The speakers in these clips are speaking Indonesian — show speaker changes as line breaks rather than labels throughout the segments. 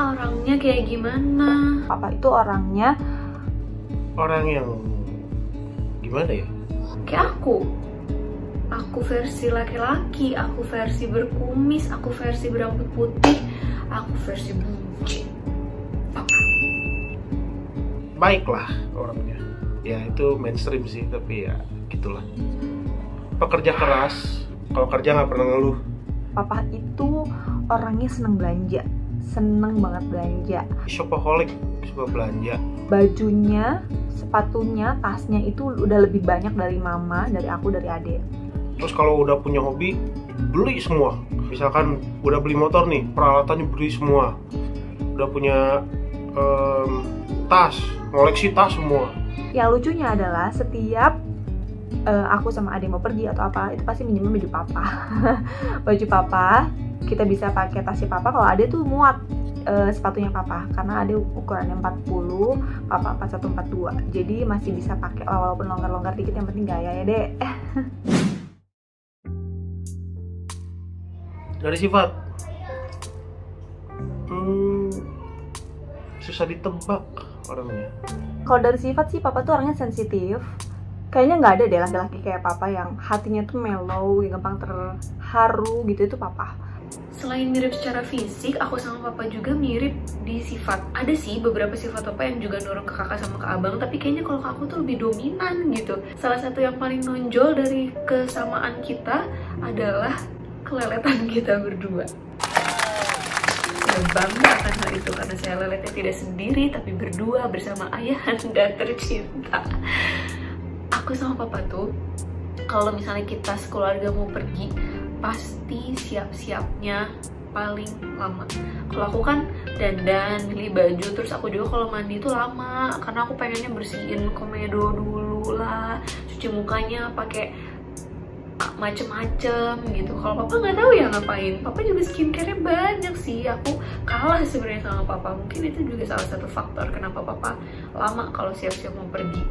orangnya kayak gimana?
Papa itu orangnya
orang yang gimana ya?
Kayak aku versi laki-laki, aku versi berkumis, aku versi berambut putih, aku versi buncit.
Baiklah orangnya. Ya itu mainstream sih, tapi ya gitulah. Pekerja keras, kalau kerja nggak pernah ngeluh.
Papa itu orangnya seneng belanja, seneng banget belanja.
Shopaholic, suka belanja.
Bajunya, sepatunya, tasnya itu udah lebih banyak dari mama, dari aku, dari adek.
Terus kalau udah punya hobi, beli semua. Misalkan udah beli motor nih, peralatannya beli semua. Udah punya tas, koleksi tas semua.
Yang lucunya adalah setiap aku sama adek mau pergi atau apa, itu pasti minjemin baju papa. Baju papa, kita bisa pakai tasnya papa. Kalau adek tuh muat sepatunya papa, karena adek ukurannya 40, papa 41, 42. Jadi masih bisa pakai walaupun longgar-longgar dikit, yang penting gaya ya dek.
Dari sifat, susah ditebak orangnya.
Kalau dari sifat sih papa tuh orangnya sensitif. Kayaknya nggak ada deh laki-laki kayak papa yang hatinya tuh mellow, yang gampang terharu gitu, itu papa.
Selain mirip secara fisik, aku sama papa juga mirip di sifat. Ada sih beberapa sifat papa yang juga nurun ke kakak sama ke abang, tapi kayaknya kalau ke aku tuh lebih dominan gitu. Salah satu yang paling nonjol dari kesamaan kita adalah keleletan kita berdua. Saya bangga akan hal itu karena saya leletnya tidak sendiri, tapi berdua bersama ayah anda tercinta. Aku sama papa tuh, kalau misalnya kita sekeluarga mau pergi, pasti siap-siapnya paling lama. Kalau aku kan dandan, beli baju, terus aku juga kalau mandi tuh lama, karena aku pengennya bersihin komedo dulu lah, cuci mukanya pakai macem-macem gitu. Kalau papa nggak tahu ya ngapain. Papa juga skincare-nya banyak sih. Aku kalah sebenarnya sama papa. Mungkin itu juga salah satu faktor kenapa papa lama kalau siap-siap mau pergi.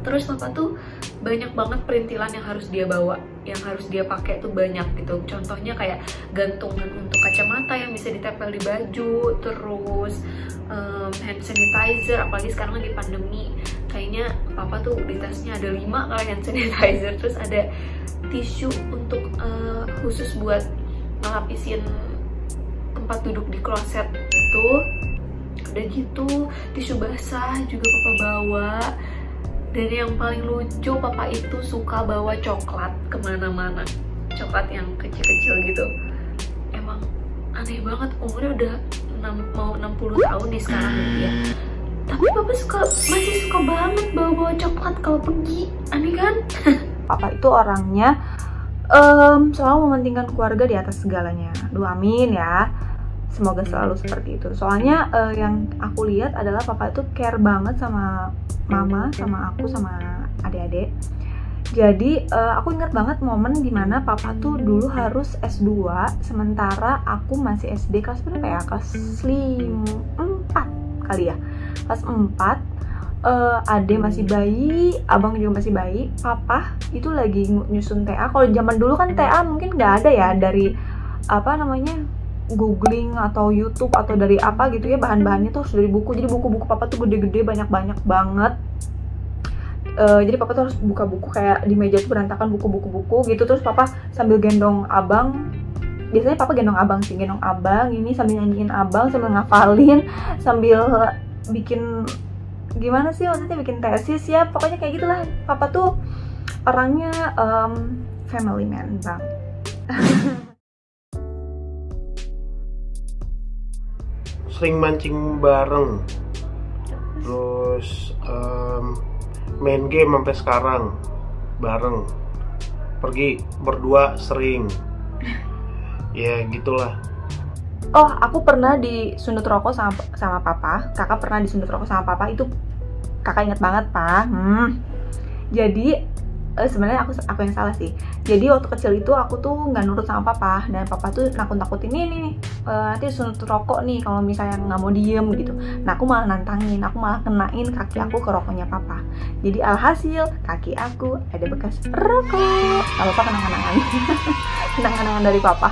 Terus papa tuh banyak banget perintilan yang harus dia bawa, yang harus dia pakai tuh banyak gitu. Contohnya kayak gantungan untuk kacamata yang bisa ditempel di baju, terus hand sanitizer, apalagi sekarang lagi pandemi. Kayaknya papa tuh di tasnya ada 5 kali hand sanitizer, terus ada tisu untuk khusus buat ngelapisin tempat duduk di kloset itu. Udah gitu, tisu basah juga papa bawa. Dan yang paling lucu, papa itu suka bawa coklat kemana-mana. Coklat yang kecil-kecil gitu. Emang aneh banget, umurnya udah mau 60 tahun nih sekarang gitu ya. Tapi papa masih suka banget bawa-bawa coklat kalau pergi. Aneh kan?
Papa itu orangnya selalu mementingkan keluarga di atas segalanya. Doa amin ya. Semoga selalu seperti itu. Soalnya yang aku lihat adalah papa itu care banget sama mama, sama aku, sama adik-adik. Jadi aku ingat banget momen dimana papa tuh dulu harus S2, sementara aku masih SD kelas berapa ya? Kelas 4 kali ya. Kelas 4, adek masih bayi, abang juga masih bayi. Papa itu lagi nyusun TA. Kalau zaman dulu kan TA mungkin nggak ada ya, dari apa namanya, googling atau YouTube atau dari apa gitu ya, bahan-bahannya tuh harus dari buku. Jadi buku-buku papa tuh gede-gede, banyak-banyak banget. Jadi papa tuh harus buka buku, kayak di meja tuh berantakan buku-buku gitu. Terus papa sambil gendong abang, biasanya papa gendong abang sih, gendong abang ini sambil nyanyiin abang, sambil ngafalin, sambil bikin gimana sih maksudnya, bikin tesis ya, pokoknya kayak gitulah. Papa tuh orangnya family man bang.
Sering mancing bareng, terus main game sampai sekarang bareng, pergi berdua sering, ya gitulah.
Oh, aku pernah disundut rokok sama papa. Kakak pernah disundut rokok sama papa, itu kakak inget banget pak. Jadi sebenarnya aku yang salah sih. Jadi waktu kecil itu aku tuh nggak nurut sama papa, dan papa tuh nakut-nakutin nih nanti sunut rokok nih kalau misalnya nggak mau diem gitu. Nah aku malah nantangin, aku malah kenain kaki aku ke rokoknya papa. Jadi alhasil kaki aku ada bekas rokok. Gak apa-apa, kenang-kenangan. Kenang-kenangan dari papa.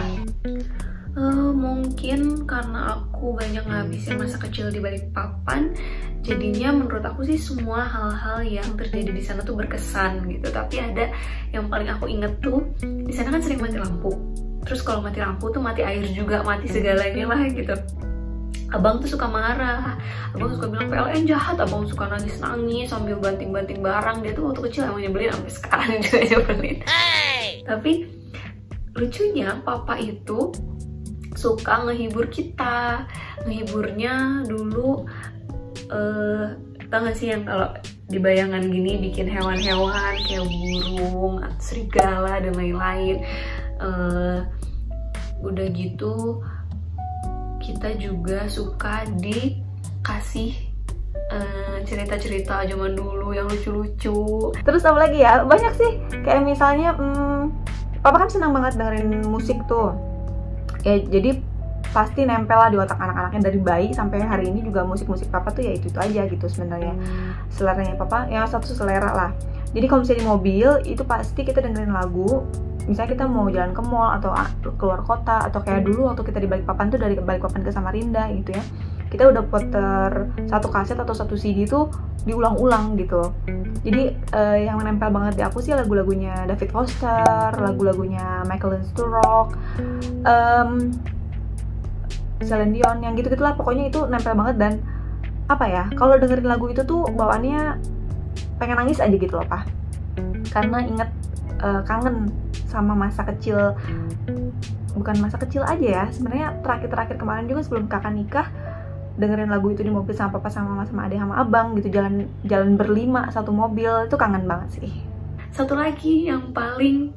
Mungkin karena aku banyak ngabisin masa kecil di Balikpapan, jadinya menurut aku sih semua hal-hal yang terjadi di sana tuh berkesan gitu. Tapi ada yang paling aku inget tuh, di sana kan sering mati lampu. Terus kalau mati lampu tuh mati air juga, mati segalanya lah gitu. Abang tuh suka marah, abang suka bilang PLN jahat, abang suka nangis-nangis sambil banting-banting barang. Dia tuh waktu kecil emang nyebelin, sampai sekarang juga nyebelin. Tapi lucunya papa itu suka ngehibur kita. Ngehiburnya dulu tau gak sih yang kalau di bayangan gini bikin hewan-hewan kayak burung, serigala dan lain-lain. Udah gitu kita juga suka dikasih cerita-cerita zaman dulu yang lucu-lucu.
Terus apa lagi ya, banyak sih, kayak misalnya papa kan senang banget dengerin musik tuh ya, jadi pasti nempel lah di otak anak-anaknya dari bayi sampai hari ini juga. Musik-musik papa tuh ya itu aja gitu sebenarnya. Seleranya papa ya satu selera lah. Jadi kalau misalnya di mobil itu pasti kita dengerin lagu. Misalnya kita mau jalan ke mall atau keluar kota, atau kayak dulu waktu kita di Balikpapan tuh dari Balikpapan ke Samarinda gitu ya, kita udah puter satu kaset atau satu CD tuh diulang-ulang gitu. Jadi yang menempel banget di aku sih lagu-lagunya David Foster, lagu-lagunya Michael Sturrock, Celine Dion, yang gitu-gitulah pokoknya itu nempel banget. Dan apa ya, kalau dengerin lagu itu tuh bawaannya pengen nangis aja gitu loh Pak, karena inget kangen sama masa kecil. Bukan masa kecil aja ya, sebenarnya terakhir kemarin juga sebelum kakak nikah dengerin lagu itu di mobil sama papa sama mama sama adik sama abang gitu, jalan berlima satu mobil, itu kangen banget sih.
Satu lagi yang paling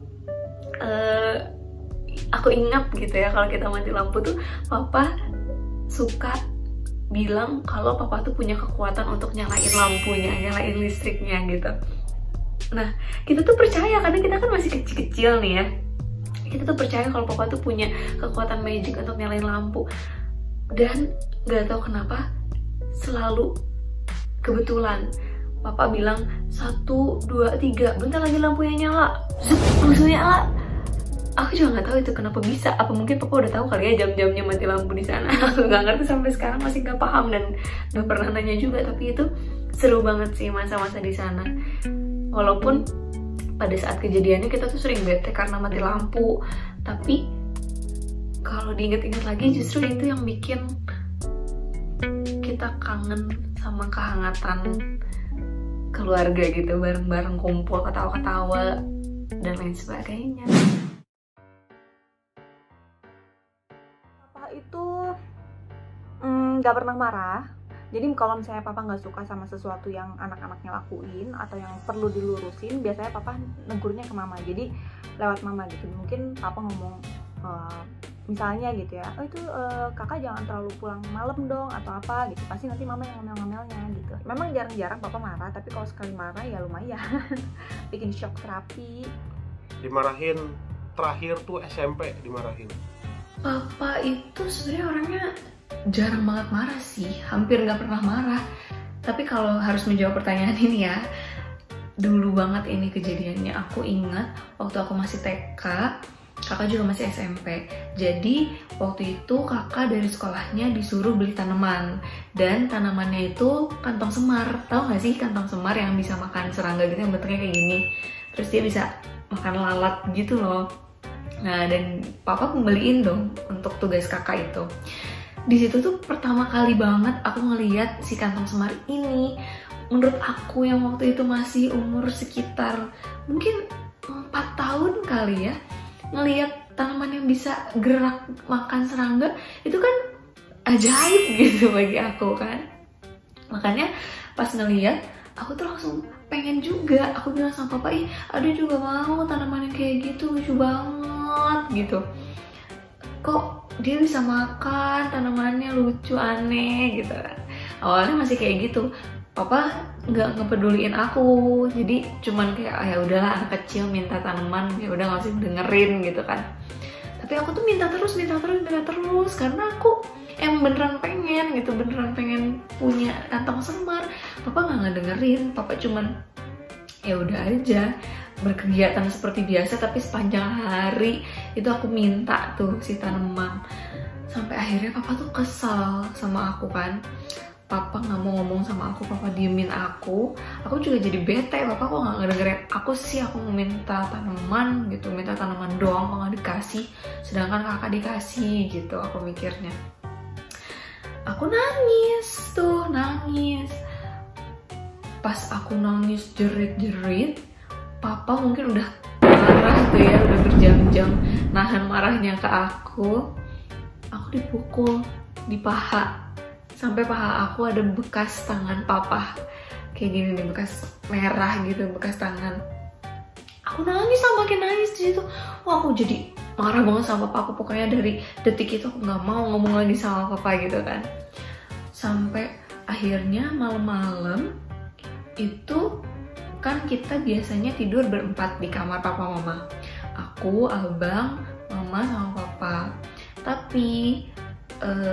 aku ingat gitu ya, kalau kita mati lampu tuh papa suka bilang kalau papa tuh punya kekuatan untuk nyalain lampunya, nyalain listriknya gitu. Nah kita tuh percaya karena kita kan masih kecil-kecil nih ya, kita tuh percaya kalau papa tuh punya kekuatan magic untuk nyalain lampu. Dan gak tahu kenapa selalu kebetulan papa bilang 1, 2, 3 bentar lagi lampunya nyala, langsung nyala. Aku juga nggak tahu itu kenapa bisa. Apa mungkin papa udah tahu kali ya jam-jamnya mati lampu di sana. Aku nggak ngerti sampai sekarang, masih nggak paham dan nggak pernah nanya juga. Tapi itu seru banget sih masa-masa di sana. Walaupun pada saat kejadiannya kita tuh sering bete karena mati lampu, tapi kalau diinget-inget lagi justru itu yang bikin kita kangen sama kehangatan keluarga gitu, bareng-bareng kumpul, ketawa-ketawa dan lain sebagainya.
Papa itu nggak pernah marah. Jadi kalau misalnya papa nggak suka sama sesuatu yang anak-anaknya lakuin atau yang perlu dilurusin, biasanya papa negurnya ke mama. Jadi lewat mama gitu. Mungkin papa ngomong misalnya gitu ya, oh itu kakak jangan terlalu pulang malam dong atau apa gitu. Pasti nanti mama yang ngomel-ngomelnya gitu. Memang jarang-jarang papa marah, tapi kalau sekali marah ya lumayan bikin shock terapi.
Dimarahin terakhir tuh SMP dimarahin.
Papa itu sebenarnya orangnya jarang banget marah sih, hampir nggak pernah marah. Tapi kalau harus menjawab pertanyaan ini ya, dulu banget ini kejadiannya. Aku ingat waktu aku masih TK, kakak juga masih SMP. Jadi waktu itu kakak dari sekolahnya disuruh beli tanaman, dan tanamannya itu kantong semar. Tahu nggak sih kantong semar yang bisa makan serangga gitu, yang bentuknya kayak gini, terus dia bisa makan lalat gitu loh. Nah, dan papa pembeliin dong untuk tugas kakak itu. Di situ tuh pertama kali banget aku ngeliat si kantong semar ini. Menurut aku yang waktu itu masih umur sekitar mungkin 4 tahun kali ya, ngeliat tanaman yang bisa gerak makan serangga itu kan ajaib gitu bagi aku kan. Makanya pas ngeliat aku tuh langsung pengen juga. Aku bilang sama papa, ih ada juga mau tanaman yang kayak gitu, lucu banget gitu. Kok dia bisa makan, tanamannya lucu, aneh gitu kan. Awalnya masih kayak gitu, papa nggak ngepeduliin aku, jadi cuman kayak ya udahlah anak kecil minta tanaman, ya udah nggak usah dengerin gitu kan. Tapi aku tuh minta terus karena aku beneran pengen gitu, beneran pengen punya kantong semar. Papa nggak ngedengerin, papa cuman ya udah aja berkegiatan seperti biasa, tapi sepanjang hari itu aku minta tuh si tanaman. Sampai akhirnya papa tuh kesal sama aku kan. Papa nggak mau ngomong sama aku, papa diemin aku juga jadi bete. Papa kok nggak ngedengerin aku sih, aku minta tanaman gitu, minta tanaman doang kok nggak dikasih, sedangkan kakak dikasih gitu. Aku mikirnya, aku nangis. Pas aku nangis jerit-jerit, papa mungkin udah marah tuh ya, udah berjam-jam nahan marahnya ke aku. Aku dipukul di paha, sampai paha aku ada bekas tangan papa kayak gini nih, bekas merah gitu, bekas tangan. Aku nangis, makin nangis di situ. Wah, aku jadi marah banget sama papa aku. Pokoknya dari detik itu aku nggak mau ngomong lagi sama papa gitu kan. Sampai akhirnya malam-malam itu kan kita biasanya tidur berempat di kamar papa mama. Aku, abang, mama, sama papa. Tapi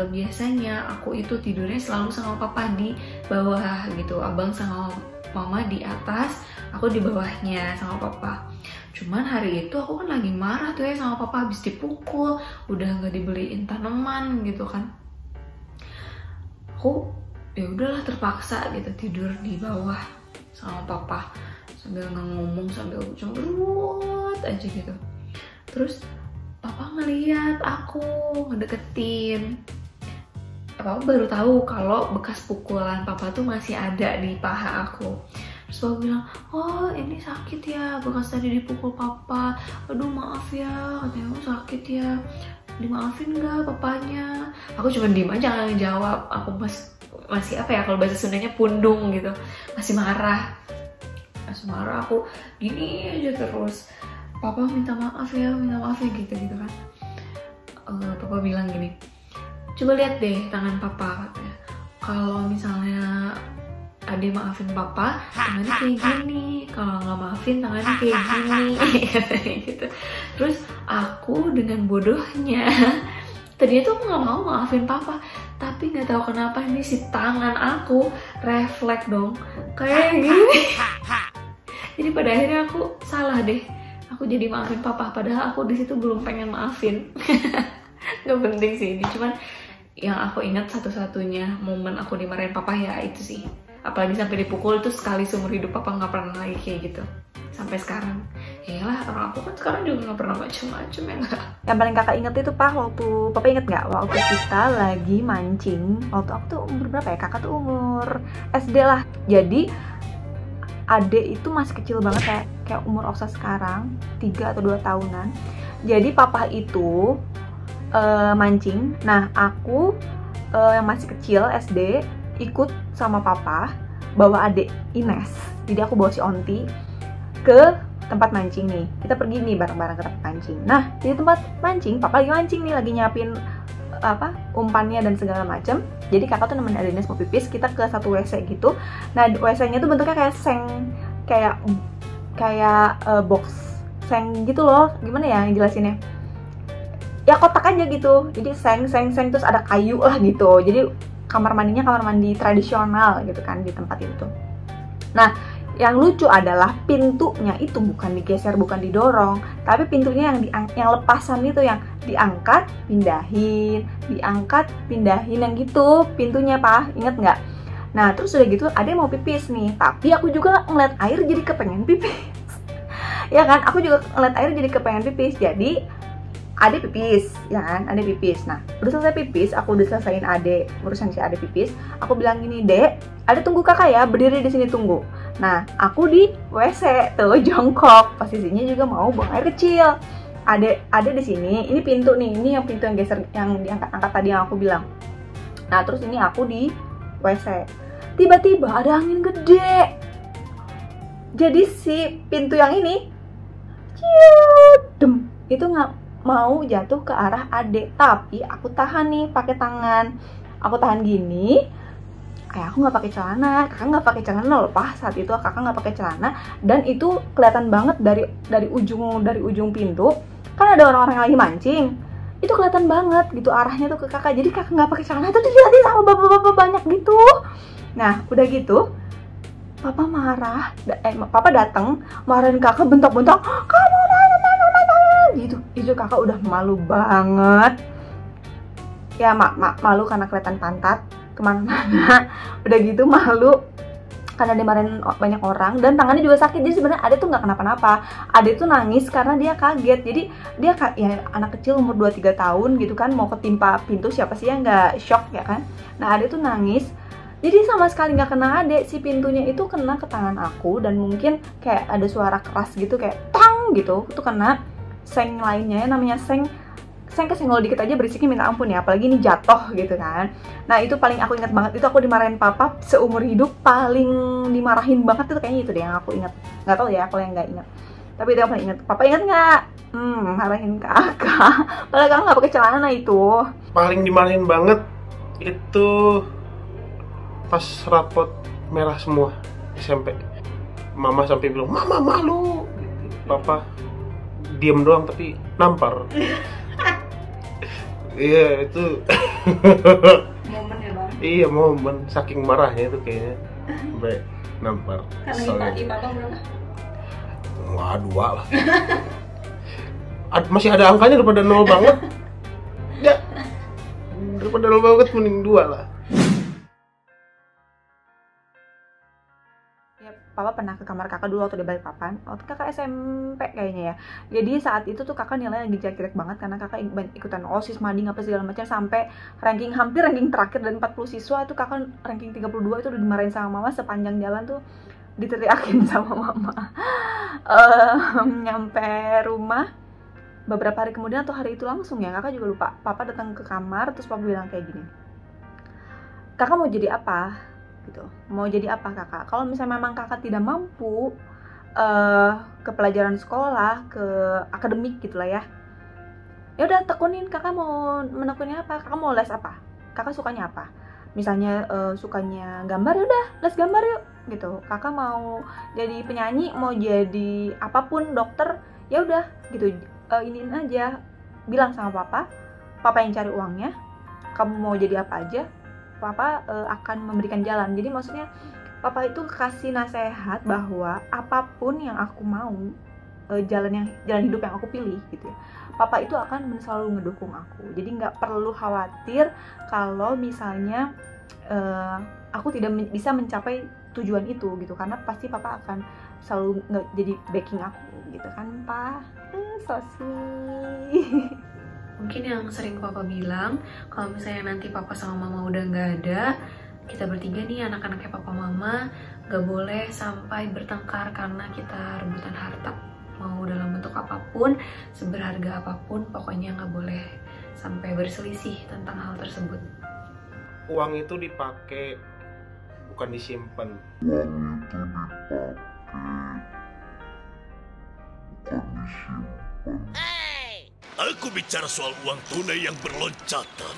biasanya aku itu tidurnya selalu sama papa di bawah gitu. Abang sama mama di atas, aku di bawahnya sama papa. Cuman hari itu aku kan lagi marah tuh ya sama papa, habis dipukul, udah nggak dibeliin tanaman gitu kan. Aku ya udahlah terpaksa gitu tidur di bawah sama papa sambil nggak ngomong, sambil cemberut aja gitu. Terus papa ngeliat aku ngedeketin. Papa baru tahu kalau bekas pukulan papa tuh masih ada di paha aku. Terus papa bilang, oh ini sakit ya, bekas tadi dipukul papa. Aduh maaf ya, katanya sakit ya, dimaafin nggak papanya? Aku cuma diem aja nggak ngejawab. Aku masih apa ya, kalau bahasa Sundanya pundung gitu, masih marah aku gini aja terus. Papa minta maaf ya gitu kan. Papa bilang gini, coba lihat deh tangan papa, katanya. Kalau misalnya Ade maafin papa, tangannya kayak gini. Kalau nggak maafin, tangannya kayak gini. Gitu. Terus aku dengan bodohnya, tadinya tuh aku nggak mau maafin papa, tapi nggak tahu kenapa ini si tangan aku refleks dong kayak gini. Jadi pada akhirnya aku salah deh. Aku jadi maafin papa, padahal aku di situ belum pengen maafin. Gak penting sih ini, cuman yang aku ingat satu-satunya momen aku dimarahin papa ya itu sih. Apalagi sampai dipukul, itu sekali seumur hidup papa nggak pernah lagi kayak gitu sampai sekarang. Yalah, orang aku kan sekarang juga nggak pernah macem-macem ya nggak.
Yang paling kakak inget itu waktu papa inget nggak waktu kita lagi mancing. Waktu aku tuh umur berapa ya, kakak tuh umur SD lah. Jadi Ade itu masih kecil banget, kayak umur Oksa sekarang, 3 atau 2 tahunan. Jadi papa itu mancing. Nah aku yang masih kecil SD ikut sama papa bawa adik Ines. Jadi aku bawa si Onti ke tempat mancing nih. Kita pergi nih bareng-bareng ke tempat mancing. Nah di tempat mancing papa lagi mancing nih, lagi nyiapin umpannya dan segala macam. Jadi kakak tuh nemenin Ines mau pipis, kita ke satu WC gitu. Nah WC-nya tuh bentuknya kayak seng, kayak box seng gitu loh. Gimana ya jelasinnya? Ya kotak aja gitu. Jadi seng terus ada kayu lah gitu. Jadi kamar mandinya kamar mandi tradisional gitu kan di tempat itu. Nah yang lucu adalah pintunya itu bukan digeser, bukan didorong, tapi pintunya yang lepasan itu, yang diangkat, pindahin, yang gitu pintunya, Pak. Ingat nggak? Nah, terus udah gitu ada yang mau pipis nih, tapi aku juga ngeliat air jadi kepengen pipis. Ya kan? Aku juga ngeliat air jadi kepengen pipis. Jadi Ade pipis, ya kan? Ade pipis. Nah, udah selesai pipis, aku udah selesaiin Ade, urusan si Ade pipis. Aku bilang gini, Dek, Ade tunggu kakak ya, berdiri di sini tunggu. Nah, aku di WC tuh jongkok, posisinya juga mau buang air kecil. Ade di sini, ini pintu nih, ini yang pintu yang geser, yang diangkat-angkat tadi yang aku bilang. Nah, terus ini aku di WC. Tiba-tiba ada angin gede. Jadi si pintu yang ini, itu nggak mau jatuh ke arah Ade, tapi aku tahan nih pakai tangan. Aku tahan gini. Kayak aku nggak pakai celana, kakak nggak pakai celana loh, Pak. Saat itu kakak nggak pakai celana, dan itu kelihatan banget dari ujung pintu. Kan ada orang-orang yang lagi mancing, itu kelihatan banget gitu arahnya tuh ke kakak. Jadi kakak nggak pakai celana itu dilihatin sama bapak-bapak banyak gitu. Nah udah gitu, papa marah, papa datang marahin kakak, bentak-bentak, kamu gitu. Itu kakak udah malu banget ya, malu karena kelihatan pantat kemana-mana. Udah gitu malu karena dimarahin banyak orang, dan tangannya juga sakit. Jadi sebenarnya Ade tuh nggak kenapa-napa. Ade tuh nangis karena dia kaget. Jadi dia ya anak kecil umur 2-3 tahun gitu kan, mau ketimpa pintu, siapa sih yang nggak shock ya kan. Nah Ade tuh nangis. Jadi sama sekali nggak kena Ade, si pintunya itu kena ke tangan aku, dan mungkin kayak ada suara keras gitu kayak tang gitu, itu kena seng lainnya ya, namanya seng kesenggol dikit aja berisiknya minta ampun ya, apalagi ini jatuh gitu kan. Nah itu paling aku ingat banget, itu aku dimarahin papa seumur hidup, paling dimarahin banget itu kayaknya itu deh yang aku ingat. Nggak tahu ya kalau yang nggak ingat, tapi itu yang paling ingat. Papa ingat nggak? Marahin kakak padahal kakak nggak pakai celana itu.
Paling dimarahin banget itu pas rapot merah semua SMP. Mama sampai bilang, mama malu. Papa diem doang tapi nampar. Iya itu
Momen ya bang?
iya momen, saking marahnya itu kayaknya sampai nampar.
Karena IPA bang berapa?
Wah 2 lah. Masih ada angkanya daripada 0 banget. Ya daripada 0 banget mending 2 lah.
Papa pernah ke kamar kakak dulu waktu di Balikpapan, waktu kakak SMP kayaknya ya. Jadi saat itu tuh kakak nilainya lagi jelek banget karena kakak ikutan OSIS, mading apa segala macam, sampai hampir ranking terakhir dan 40 siswa itu kakak ranking 32. Itu udah dimarahin sama mama sepanjang jalan tuh, diteriakin sama mama. Nyampe rumah beberapa hari kemudian atau hari itu langsung ya, kakak juga lupa, papa datang ke kamar terus papa bilang kayak gini, kakak mau jadi apa? Gitu. Mau jadi apa kakak? Kalau misalnya memang kakak tidak mampu ke pelajaran sekolah, ke akademik gitulah ya, ya udah tekunin. Kakak mau menekuni apa? Kakak mau les apa? Kakak sukanya apa? Misalnya sukanya gambar, ya udah les gambar yuk gitu. Kakak mau jadi penyanyi, mau jadi apapun, dokter, ya udah gitu. Iniin aja, bilang sama papa yang cari uangnya. Kamu mau jadi apa aja, papa akan memberikan jalan. Jadi maksudnya papa itu kasih nasihat bahwa apapun yang aku mau, jalan hidup yang aku pilih gitu ya, papa itu akan selalu ngedukung aku. Jadi nggak perlu khawatir kalau misalnya aku tidak bisa mencapai tujuan itu gitu, karena pasti papa akan selalu jadi backing aku gitu kan, pa. So sweet.
Mungkin yang sering papa bilang, kalau misalnya nanti papa sama mama udah nggak ada, kita bertiga nih anak-anaknya papa mama nggak boleh sampai bertengkar karena kita rebutan harta. Mau dalam bentuk apapun, seberharga apapun, pokoknya nggak boleh sampai berselisih tentang hal tersebut.
Uang itu dipakai, bukan disimpan.
Aku bicara soal uang tunai yang berloncatan.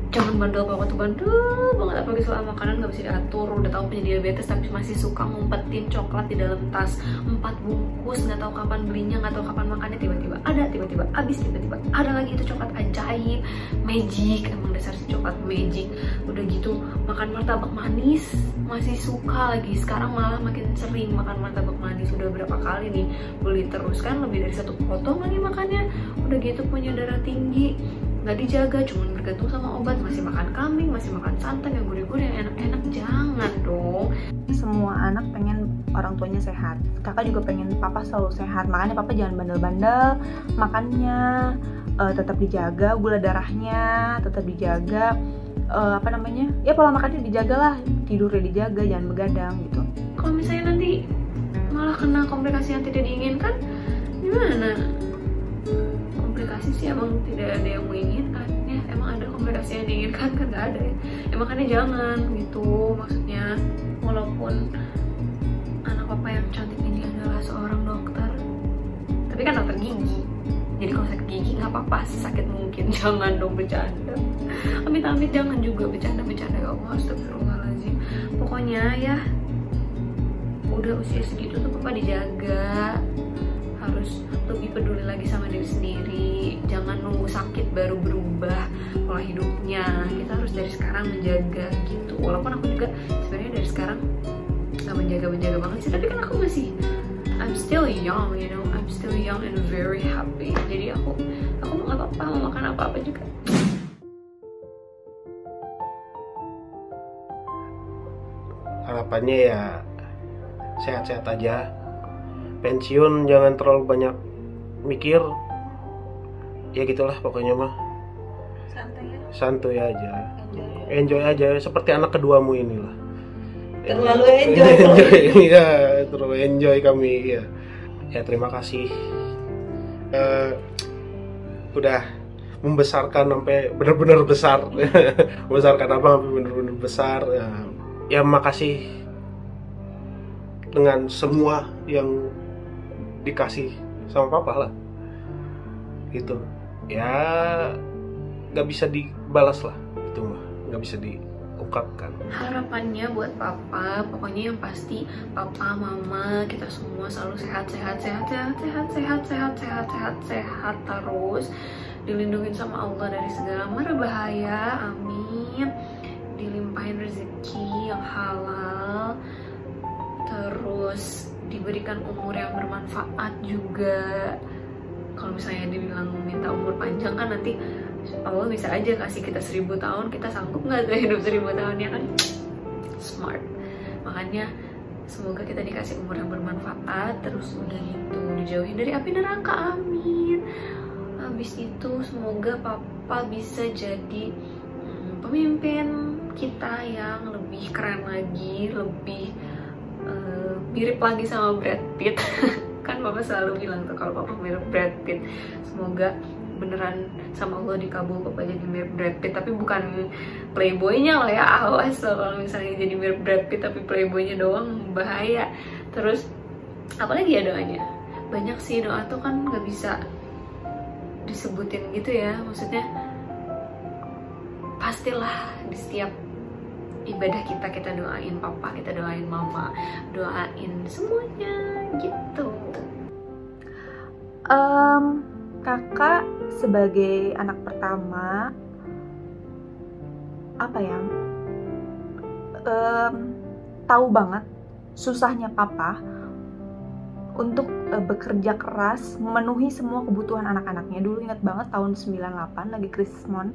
Jangan bandel banget tuh, bandel banget, apalagi soal makanan nggak bisa diatur. Udah tahu punya diabetes tapi masih suka ngumpetin coklat di dalam tas 4 bungkus, nggak tahu kapan belinya, nggak tahu kapan makannya, tiba-tiba ada, tiba-tiba habis, tiba-tiba ada lagi. Itu coklat ajaib, magic, emang dasar si coklat magic. Udah gitu makan martabak manis masih suka lagi, sekarang malah makin sering makan martabak manis. Udah berapa kali nih beli terus kan, lebih dari 1 potong lagi makannya. Udah gitu punya darah tinggi, nggak dijaga, cuman bergantung sama obat, masih makan kambing, masih makan santan yang gurih-gurih, yang enak-enak. Jangan dong.
Semua anak pengen orang tuanya sehat, kakak juga pengen papa selalu sehat, makanya papa jangan bandel-bandel makannya, tetap dijaga gula darahnya, tetap dijaga ya pola makannya dijaga lah, tidurnya dijaga, jangan begadang gitu.
Kalau misalnya nanti malah kena komplikasi yang tidak diinginkan, gimana? Komplikasi sih emang tidak ada yang menginginkan ya, emang ada komplikasi yang diinginkan kan? Nggak ada ya. Makanya jangan gitu, maksudnya walaupun anak papa yang cantik ini adalah seorang dokter, tapi kan dokter gigi, jadi kalau sakit gigi nggak apa-apa, sakit mungkin. Jangan dong bercanda, amit-amit jangan juga bercanda-bercanda, ya Allah, astagfirullahaladzim. Pokoknya ya udah usia segitu tuh papa dijaga, harus lebih peduli lagi sama diri sendiri. Jangan nunggu sakit baru berubah pola hidupnya. Kita harus dari sekarang sekarang menjaga gitu. Walaupun aku juga sebenarnya dari sekarang nggak menjaga banget sih, tapi kan aku masih I'm still young, you know, I'm still young and very happy. Jadi aku nggak apa-apa mau makan apa-apa juga.
Harapannya ya sehat-sehat aja, pensiun jangan terlalu banyak mikir, ya gitulah pokoknya mah, santuy aja, enjoy aja seperti anak keduamu inilah.
Terlalu enjoy.
Ya, terlalu enjoy kami ya. Ya terima kasih udah membesarkan sampai benar-benar besar. Membesarkan apa sampai benar-benar besar. Ya makasih dengan semua yang dikasih sama papa lah. Gitu. Ya nggak bisa dibalas lah, itu mah nggak bisa diungkapkan.
Harapannya buat papa, pokoknya yang pasti papa, mama, kita semua selalu sehat terus, dilindungi sama Allah dari segala mara bahaya, amin. Dilimpahin rezeki yang halal, terus diberikan umur yang bermanfaat juga. Kalau misalnya dibilang minta umur panjang kan nanti Allah bisa aja kasih kita 1000 tahun, kita sanggup nggak tuh hidup 1000 tahun, ya kan? Smart. Makanya semoga kita dikasih umur yang bermanfaat, terus udah gitu dijauhin dari api neraka, amin. Habis itu semoga papa bisa jadi pemimpin kita yang lebih keren lagi, lebih mirip lagi sama Brad Pitt. Kan papa selalu bilang tuh kalau papa mirip Brad Pitt. Semoga beneran sama Allah dikabul papa jadi mirip Brad Pitt, tapi bukan playboynya loh ya, awas loh kalau misalnya jadi mirip Brad Pitt tapi playboynya doang, bahaya. Terus apalagi ya doanya, banyak sih doa tuh kan nggak bisa disebutin gitu ya, maksudnya pastilah di setiap ibadah kita doain papa, kita doain mama, doain semuanya gitu.
Kakak sebagai anak pertama, apa ya, tahu banget susahnya papa untuk bekerja keras memenuhi semua kebutuhan anak-anaknya. Dulu ingat banget tahun 98 lagi Krismon,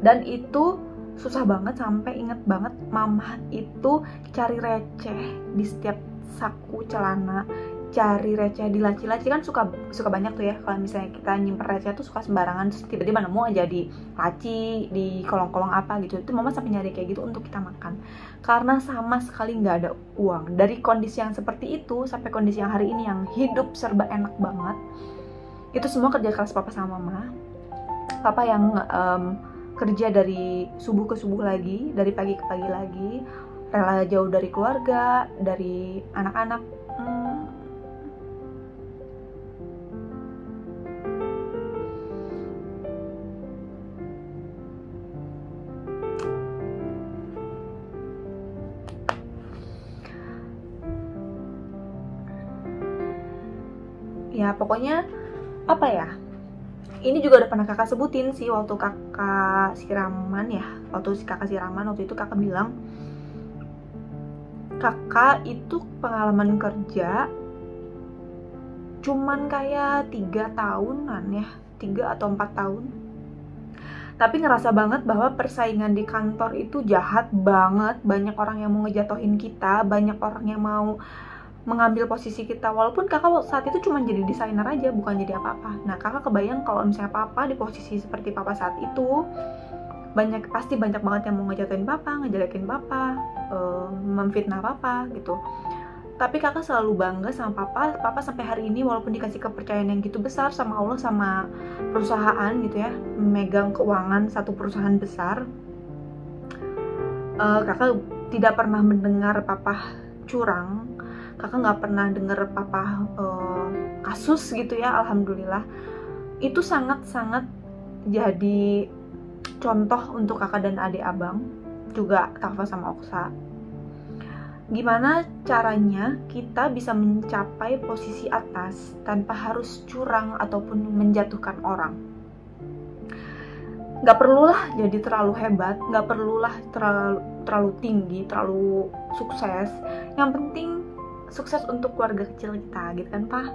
dan itu susah banget, sampai inget banget mama itu cari receh di setiap saku celana, cari receh di laci-laci, kan suka banyak tuh ya kalau misalnya kita nyimpen receh tuh suka sembarangan, terus tiba-tiba nemu aja di laci, di kolong-kolong apa gitu. Itu mama sampai nyari kayak gitu untuk kita makan, karena sama sekali nggak ada uang. Dari kondisi yang seperti itu sampai kondisi yang hari ini yang hidup serba enak banget, itu semua kerja keras papa sama mama. Papa yang kerja dari subuh ke subuh lagi, dari pagi ke pagi lagi, rela jauh dari keluarga, dari anak-anak. Ya pokoknya apa ya, ini juga udah pernah kakak sebutin sih waktu kakak siraman ya, waktu itu kakak bilang kakak itu pengalaman kerja cuman kayak 3 tahunan ya, 3 atau 4 tahun, tapi ngerasa banget bahwa persaingan di kantor itu jahat banget. Banyak orang yang mau ngejatohin kita, banyak orang yang mau mengambil posisi kita, walaupun kakak saat itu cuma jadi desainer aja, bukan jadi apa-apa. Nah kakak kebayang kalau misalnya papa di posisi seperti papa saat itu, pasti banyak banget yang mau ngejatuhin papa, ngejelekin papa, memfitnah papa gitu. Tapi kakak selalu bangga sama papa sampai hari ini, walaupun dikasih kepercayaan yang gitu besar sama Allah, sama perusahaan gitu ya, memegang keuangan satu perusahaan besar. Kakak tidak pernah mendengar papa curang, kakak nggak pernah dengar papa kasus gitu ya, alhamdulillah. Itu sangat-sangat jadi contoh untuk kakak dan adik abang, juga Tafa sama Oksa. Gimana caranya kita bisa mencapai posisi atas tanpa harus curang ataupun menjatuhkan orang. nggak perlulah jadi terlalu hebat, nggak perlulah terlalu tinggi, terlalu sukses. Yang penting sukses untuk keluarga kecil kita, gitu kan Pak.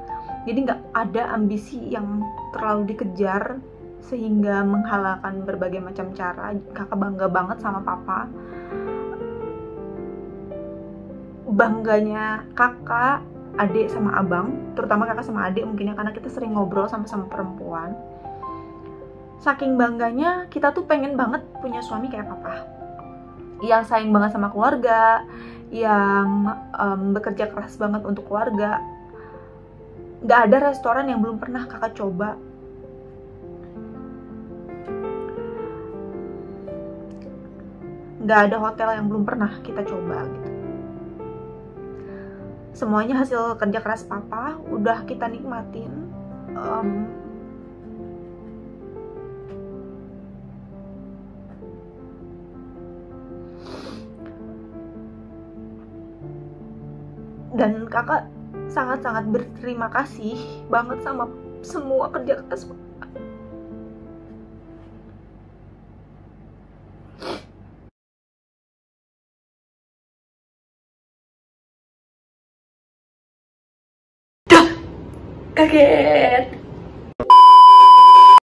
Jadi nggak ada ambisi yang terlalu dikejar sehingga menghalalkan berbagai macam cara. Kakak bangga banget sama papa. Bangganya kakak, adik sama abang, terutama kakak sama adik mungkin ya, karena kita sering ngobrol sama-sama perempuan. Saking bangganya kita tuh pengen banget punya suami kayak papa, yang sayang banget sama keluarga, yang bekerja keras banget untuk keluarga. Gak ada restoran yang belum pernah kakak coba. Gak ada hotel yang belum pernah kita coba gitu. Semuanya hasil kerja keras papa, udah kita nikmatin. Dan kakak sangat-sangat berterima kasih banget sama semua kerja keras papa.
Kaget.